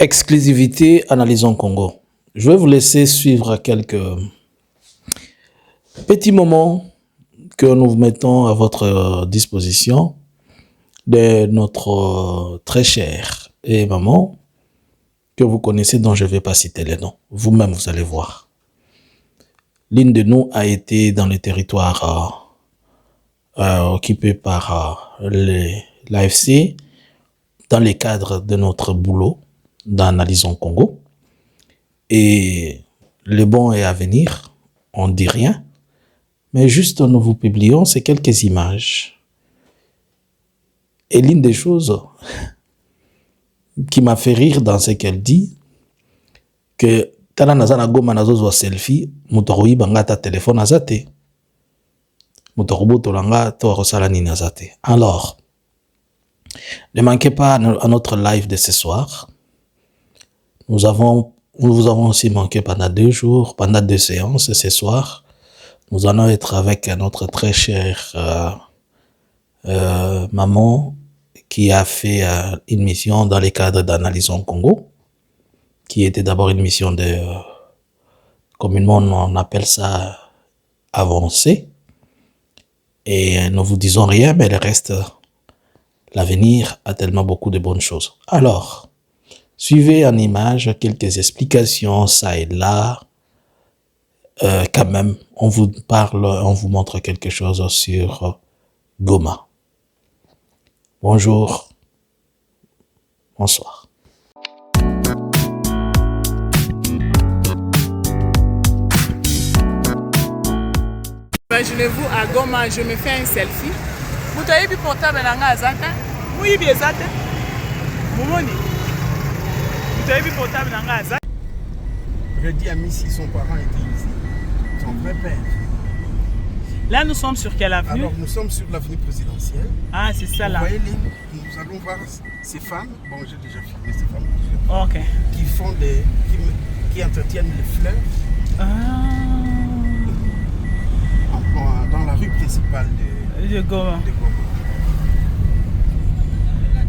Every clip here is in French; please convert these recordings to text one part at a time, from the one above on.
Exclusivité Analysons Congo. Je vais vous laisser suivre quelques petits moments que nous mettons à votre disposition de notre très chère et maman que vous connaissez, dont je ne vais pas citer les noms. Vous-même, vous allez voir. L'une de nous a été dans le territoire occupé par l'AFC dans le cadre de notre boulot d'Analysons Congo. Et le bon est à venir, on ne dit rien, mais juste nous vous publions ces quelques images. Et l'une des choses qui m'a fait rire dans ce qu'elle dit, que tala nazana goma nazozo selfie, mutoroyi banga ta téléphone azate. Mutorobo tolanga to rosala ni nazate. Alors, ne manquez pas à notre live de ce soir. Nous vous avons aussi manqué pendant 2 jours, pendant 2 séances ce soir. Nous allons être avec notre très chère maman qui a fait une mission dans le cadre d'Analysons Congo, qui était d'abord une mission de, communément on appelle ça avancée. Et nous vous disons rien, mais le reste, l'avenir a tellement beaucoup de bonnes choses. Alors, suivez en image quelques explications, ça et là. Quand même, on vous parle, on vous montre quelque chose sur Goma. Bonjour. Bonsoir. Imaginez-vous à Goma, je me fais un selfie. Vous avez vu portable dans la zate? Oui, bien zate. Moumoni. Vous avez vu portable dans la zate? Je dis à Missy, son parent était ici. Son vrai père. Là, nous sommes sur quelle avenue? Alors, nous sommes sur l'avenue présidentielle. Ah, c'est ça là. Vous voyez, nous allons voir ces femmes. Bon, j'ai déjà filmé ces femmes. Ok. Qui font qui entretiennent les fleurs. Ah. Dans la rue principale de Goma. De Goma.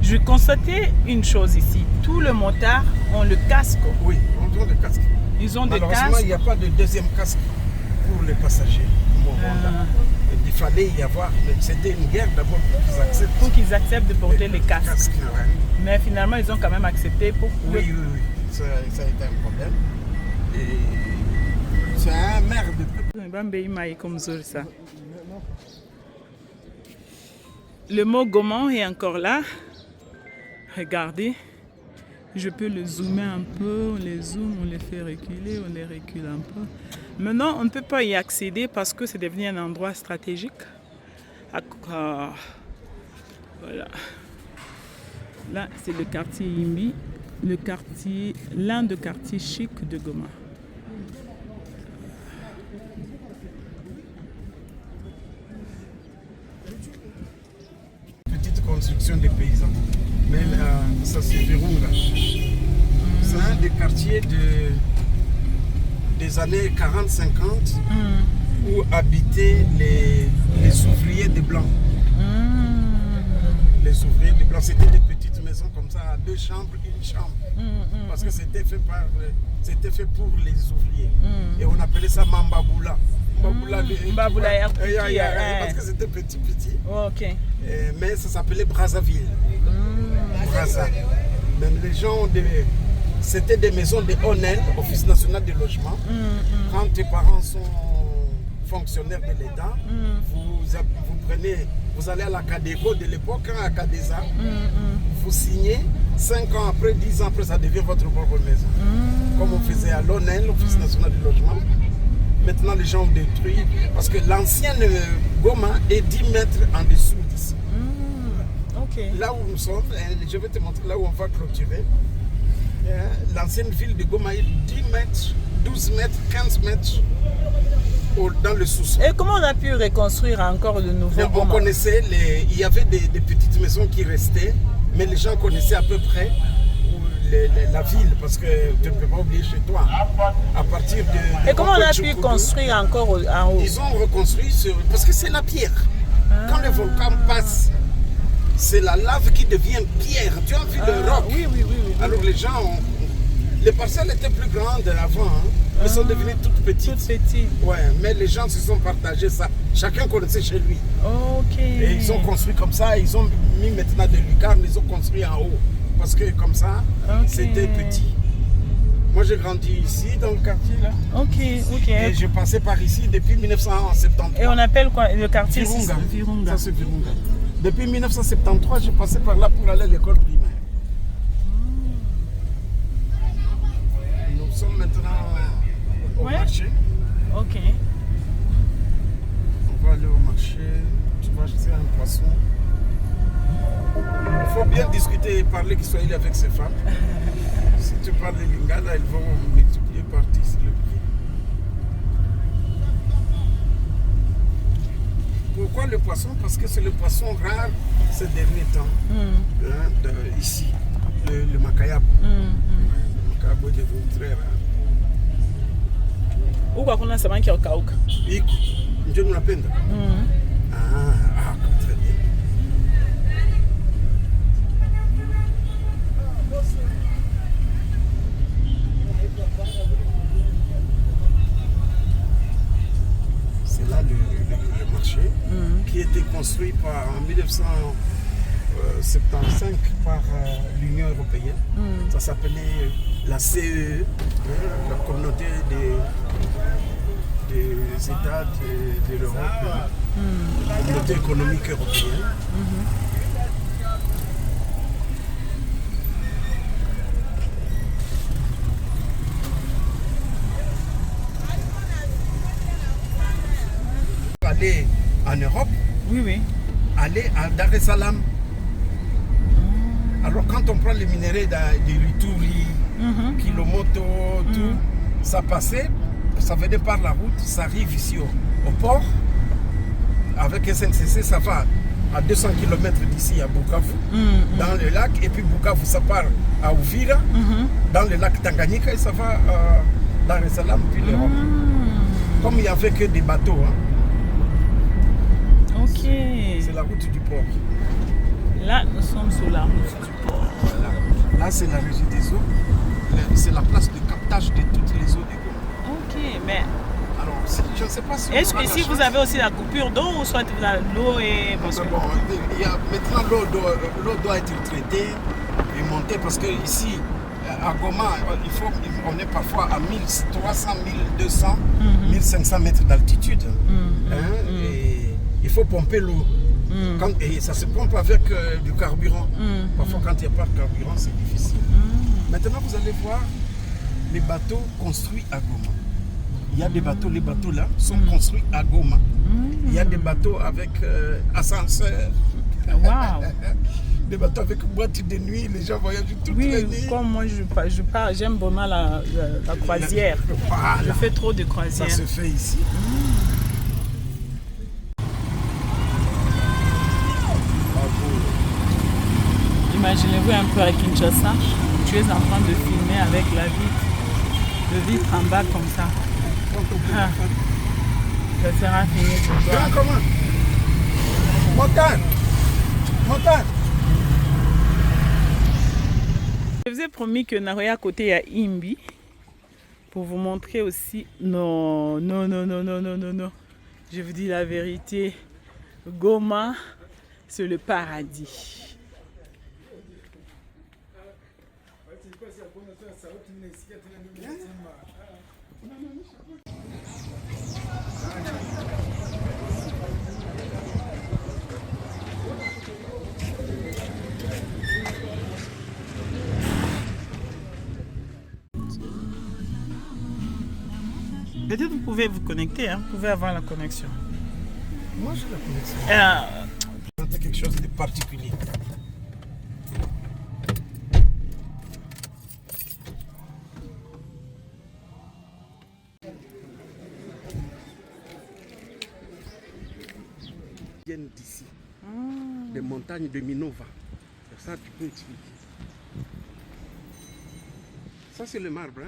Je constatais une chose ici. Tous les motards ont le casque. Oui, ils ont le casque. Ils ont des casques. Malheureusement, il n'y a pas de deuxième casque pour les passagers. Il fallait y avoir. C'était une guerre d'abord pour qu'ils acceptent de porter les casques. Ouais. Mais finalement, ils ont quand même accepté pour. Oui. Ça a été un problème. Et c'est un maire de peuple. Le mot Goma est encore là. Regardez. Je peux le zoomer un peu. On les zoome, on les fait reculer, on les recule un peu. Maintenant, on ne peut pas y accéder parce que c'est devenu un endroit stratégique. Voilà. Là, c'est le quartier Imbi, l'un des quartiers chics de Goma. Petite construction des paysans. Mais là, ça se verrouille là. C'est un des quartiers des années 40-50 où habitaient les ouvriers des Blancs. Les ouvriers des Blancs, c'était des petites maisons comme ça, à 2 chambres, 1 chambre. Parce que c'était fait pour les ouvriers. Et on appelait ça Mambaboula. Mambaboula, parce que c'était petit. Ok. Mais ça s'appelait Brazzaville. Brazza. Même les gens, c'était des maisons de ONEL, Office national de logement. Quand tes parents sont fonctionnaires de l'État, vous allez à la CADECO de l'époque, à Cadeza, vous signez, 5 ans après, 10 ans après, ça devient votre propre maison. Comme on faisait à l'ONEL, Office national de logement. Maintenant, les gens ont détruit, parce que l'ancienne Goma est 10 mètres en dessous d'ici. Okay. Là où nous sommes, je vais te montrer là où on va clôturer. L'ancienne ville de Goma est 10 mètres, 12 mètres, 15 mètres dans le sous-sol. Et comment on a pu reconstruire encore de nouveau Goma? On connaissait, il y avait des petites maisons qui restaient, mais les gens connaissaient à peu près la ville, parce que tu ne peux pas oublier chez toi. À partir de et comment on a pu construire encore en haut? Ils ont reconstruit parce que c'est la pierre. Quand le volcan passe, c'est la lave qui devient pierre. Tu as vu le roc? Oui. Alors les gens ont Les parcelles étaient plus grandes avant, hein. Elles sont devenues toutes petites. Toutes petites. Ouais, mais les gens se sont partagés ça. Chacun connaissait chez lui. Ok. Et ils ont construit comme ça, ils ont mis maintenant des lucarnes, ils ont construit en haut. Parce que comme ça, c'était petit. Moi j'ai grandi ici dans le quartier là. Ok. Et je passais par ici depuis 1973. Et on appelle quoi le quartier? Virunga. Virunga. Ça c'est Virunga. Depuis 1973, je passais par là pour aller à l'école primaire. Nous sommes maintenant au marché. Ok. On va aller au marché. Tu vas acheter un poisson. Il faut bien discuter et parler Kiswahili avec ces femmes. Si tu parles les lingala, elles vont multiplier par 10 le prix. Pourquoi le poisson? Parce que c'est le poisson rare ces derniers temps. Ici, le macayabo. Le macayabo est devenu très rare. Où qu'on a samaki au kauka? Iko, ndio mnapenda? Très bien. C'est là le marché qui a été construit en 1975 par l'Union européenne. Ça s'appelait la CEE, la communauté des États de l'Europe, la communauté économique européenne. Aller en Europe, aller à Dar es Salaam. Alors quand on prend les minéraux de Luturi, Kilomoto, tout, ça passait, ça venait par la route, ça arrive ici au port. Avec SNCC, ça va à 200 km d'ici à Bukavu, dans le lac, et puis Bukavu, ça part à Uvira, dans le lac Tanganyika, et ça va à Dar es Salaam, puis l'Europe. Comme il n'y avait que des bateaux. Ok. C'est la route du port. Là, nous sommes sur la route du port. Voilà. Là, c'est la régie des eaux. C'est la place de captage de toutes les eaux des Goma. Ok, mais... Alors, je ne sais pas si... Est-ce que ici, vous avez aussi la coupure d'eau ou soit l'eau est... Bon, maintenant, l'eau doit être traitée et montée parce que ici, à Goma, on est parfois à 1300, 1200, 1500 mètres d'altitude. Et il faut pomper l'eau. Et ça se pompe avec du carburant. Parfois, quand il n'y a pas de carburant, c'est difficile. Maintenant, vous allez voir les bateaux construits à Goma. Il y a des bateaux, les bateaux là sont construits à Goma. Il y a des bateaux avec ascenseur. Wow. Des bateaux avec boîte de nuit, les gens voyagent toute la nuit. Oui, comme moi j'aime vraiment la croisière. Voilà. Je fais trop de croisières. Ça se fait ici. Imaginez-vous un peu à Kinshasa, tu es en train de filmer avec la vitre, le vitre en bas comme ça. Ça sera fini pour toi. Comment? Montagne. Je vous ai promis que Naroya à côté il y a Imbi pour vous montrer aussi. Non. Je vous dis la vérité. Goma, c'est le paradis. Peut-être vous pouvez vous connecter, vous pouvez avoir la connexion. Moi j'ai la connexion. C'est quelque chose de particulier. Viennent d'ici, des montagnes de Minova. Ça, tu peux expliquer. Ça, c'est le marbre.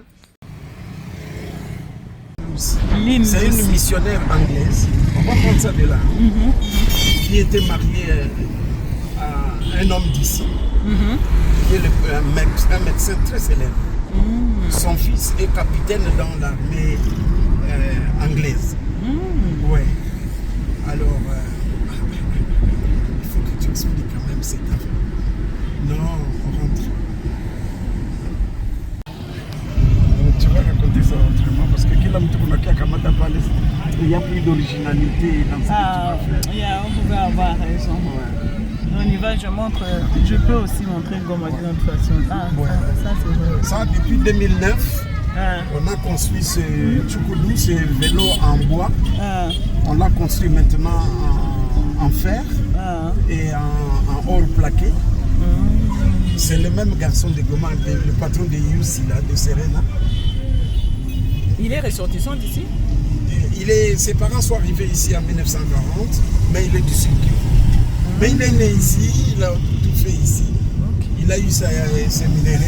C'est une missionnaire anglaise, on va prendre ça de là, qui était mariée à un homme d'ici, qui est un médecin très célèbre. Son fils est capitaine dans l'armée anglaise. Ouais. Alors, il faut que tu expliques quand même cette affaire. Non, on rentre. Tu vas raconter ça autrement parce que il n'y a plus d'originalité dans ce que tu vas faire. On pouvait avoir raison. Ouais. On y va, je peux aussi montrer Goma d'une autre façon. Ça c'est vrai. Ça, depuis 2009, on a construit ce Tchoukoudou, ce vélo en bois. On l'a construit maintenant en fer et en or plaqué. C'est le même garçon de Goma, le patron de Yussi, de Serena. Il est ressortissant d'ici? Ses parents sont arrivés ici en 1940, mais il est du Sud. Mais il est né ici, il a tout fait ici. Okay. Il a eu ses minéraux